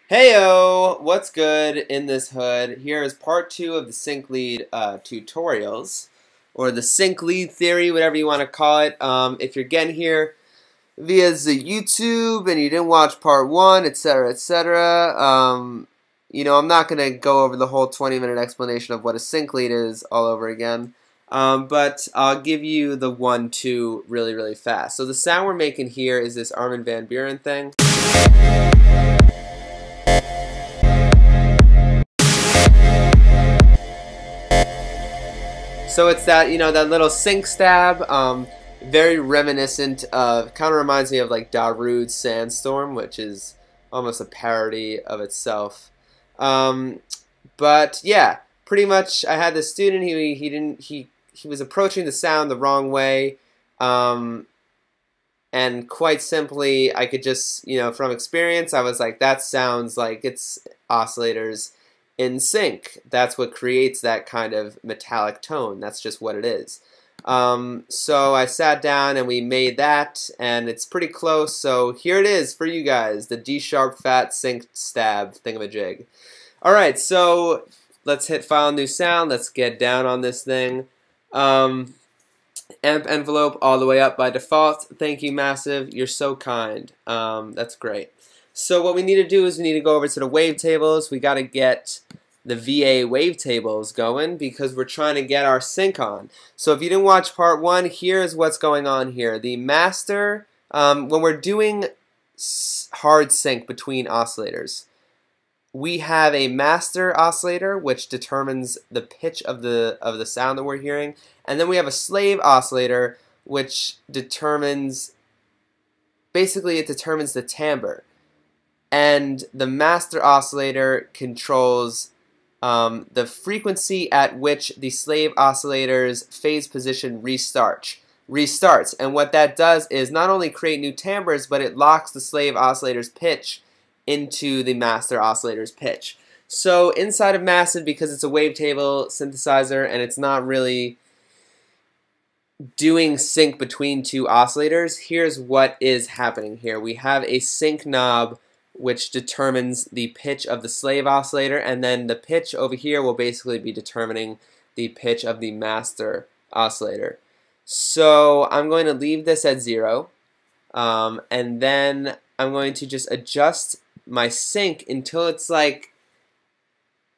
Heyo, what's good in this hood? Here is part 2 of the sync lead tutorials, or the sync lead theory, whatever you want to call it. If you're getting here via the YouTube and you didn't watch part 1, etc., etc., I'm not going to go over the whole 20-minute explanation of what a sync lead is all over again, but I'll give you the 1-2 really, really fast. So the sound we're making here is this Armin Van Buuren thing. So it's that, that little sync stab, very reminiscent of, kind of reminds me of like Darude's Sandstorm, which is almost a parody of itself. But yeah, pretty much I had this student, he was approaching the sound the wrong way, and quite simply, I could just, from experience, I was like, that sounds like it's oscillators in sync. That's what creates that kind of metallic tone. That's just what it is. So I sat down and we made that, and it's pretty close. So here it is for you guys, the D sharp fat sync stab thingamajig. Alright, so let's hit file new sound. Let's get down on this thing. Amp envelope all the way up by default. Thank you, Massive. You're so kind. That's great. So what we need to do is we need to go over to the wavetables. We got to get the VA wavetables going because we're trying to get our sync on. So if you didn't watch part 1, here's what's going on here. The master, when we're doing hard sync between oscillators, we have a master oscillator which determines the pitch of the sound that we're hearing, and then we have a slave oscillator which determines, basically it determines the timbre. And the master oscillator controls the frequency at which the slave oscillator's phase position restarts. And what that does is not only create new timbres, but it locks the slave oscillator's pitch into the master oscillator's pitch. So inside of Massive, because it's a wavetable synthesizer and it's not really doing sync between two oscillators, here's what is happening here. We have a sync knob which determines the pitch of the slave oscillator, and then the pitch over here will basically be determining the pitch of the master oscillator. So I'm going to leave this at 0, and then I'm going to just adjust my sync until it's like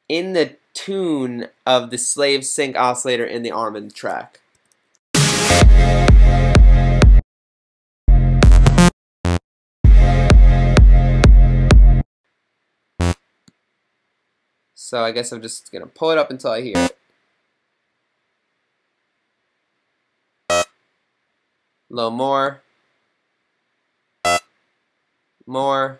in the tune of the slave sync oscillator in the Armin track. So I guess I'm just going to pull it up until I hear it. A little more. More.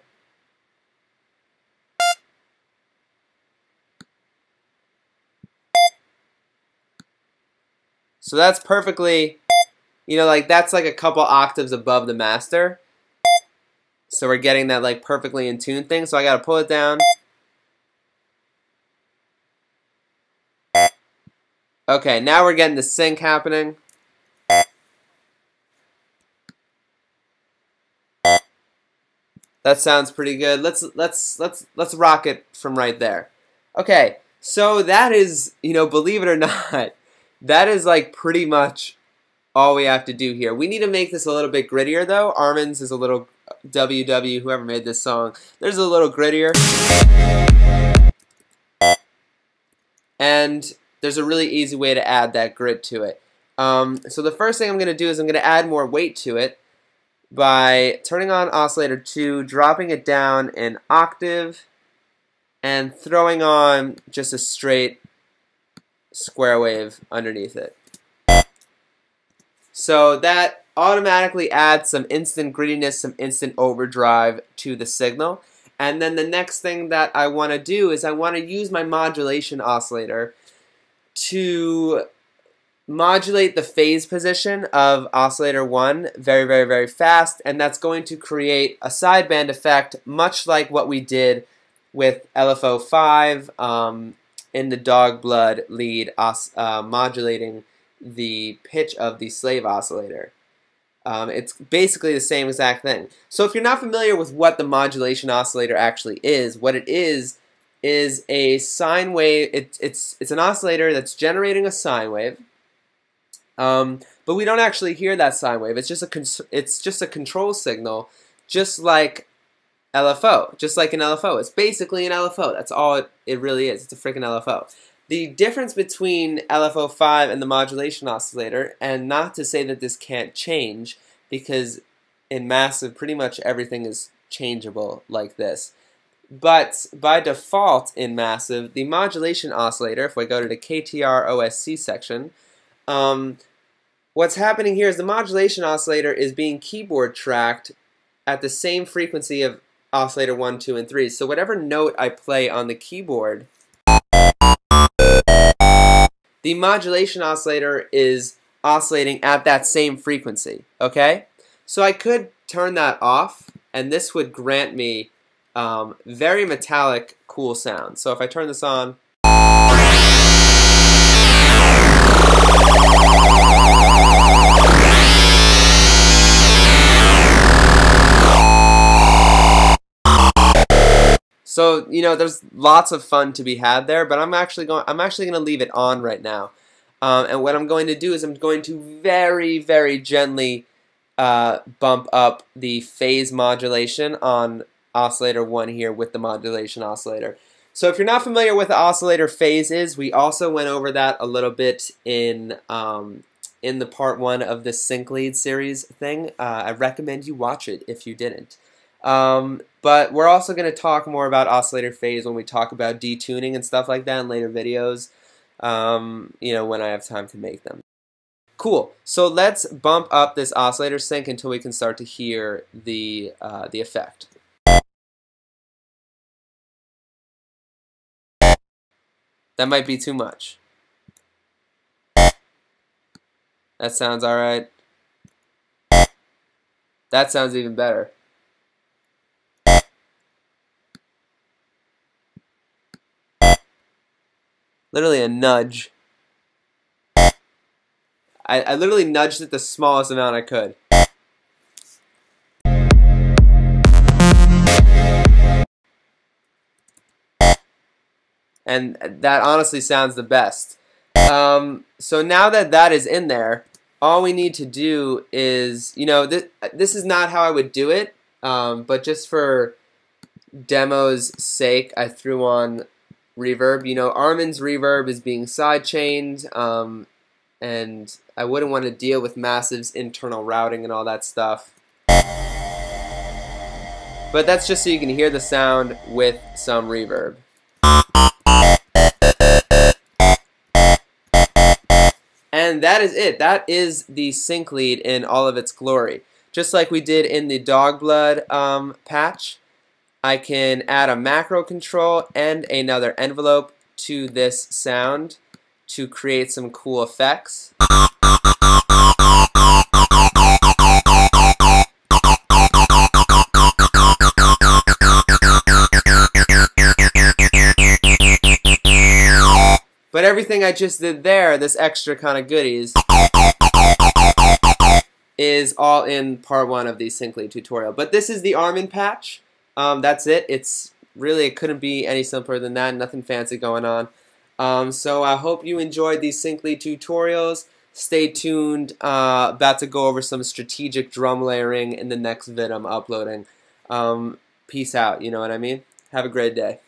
So that's perfectly, like that's like a couple octaves above the master. So we're getting that like perfectly in tune thing. So I got to pull it down. Okay, now we're getting the sync happening. That sounds pretty good. Let's rock it from right there. Okay, so that is, believe it or not, that is like pretty much all we have to do here. We need to make this a little bit grittier though. Armin's is a little WW, whoever made this song. There's a little grittier. And there's a really easy way to add that grit to it. So the first thing I'm going to do is I'm going to add more weight to it by turning on oscillator 2, dropping it down an octave, and throwing on just a straight square wave underneath it. So that automatically adds some instant grittiness, some instant overdrive to the signal. And then the next thing that I want to do is I want to use my modulation oscillator to modulate the phase position of oscillator 1 very, very, very fast, and that's going to create a sideband effect much like what we did with LFO 5 in the dog blood lead modulating the pitch of the slave oscillator. It's basically the same exact thing. So if you're not familiar with what the modulation oscillator actually is, what it is a sine wave. It's an oscillator that's generating a sine wave, but we don't actually hear that sine wave. It's just a control signal, just like LFO, just like an LFO. It's basically an LFO. That's all it really is. It's a freaking LFO. The difference between LFO5 and the modulation oscillator, and not to say that this can't change, because in massive pretty much everything is changeable like this. But by default in massive, the modulation oscillator, if we go to the KTR OSC section, what's happening here is the modulation oscillator is being keyboard tracked at the same frequency of oscillator 1, 2, and 3. So whatever note I play on the keyboard, the modulation oscillator is oscillating at that same frequency, okay? So I could turn that off, and this would grant me very metallic, cool sound. So if I turn this on, so there's lots of fun to be had there, but I'm actually going to leave it on right now. And what I'm going to do is I'm going to very, very gently bump up the phase modulation on oscillator 1 here with the modulation oscillator. So if you're not familiar with the oscillator phase is, we also went over that a little bit in the part 1 of the sync lead series thing. I recommend you watch it if you didn't. But we're also going to talk more about oscillator phase when we talk about detuning and stuff like that in later videos, when I have time to make them. Cool. So let's bump up this oscillator sync until we can start to hear the effect. That might be too much. That sounds alright. That sounds even better. Literally a nudge. I literally nudged it the smallest amount I could. And that honestly sounds the best. So now that that is in there, all we need to do is, this is not how I would do it, but just for demo's sake, I threw on reverb. Armin's reverb is being sidechained, and I wouldn't want to deal with Massive's internal routing and all that stuff. But that's just so you can hear the sound with some reverb. And that is it. That is the sync lead in all of its glory. Just like we did in the Dog Blood patch, I can add a macro control and another envelope to this sound to create some cool effects. But everything I just did there, this extra kind of goodies, is all in part 1 of the sync lead tutorial. But this is the Armin patch. That's it. It couldn't be any simpler than that. Nothing fancy going on. So I hope you enjoyed these sync lead tutorials. Stay tuned. About to go over some strategic drum layering in the next vid I'm uploading. Peace out. You know what I mean? Have a great day.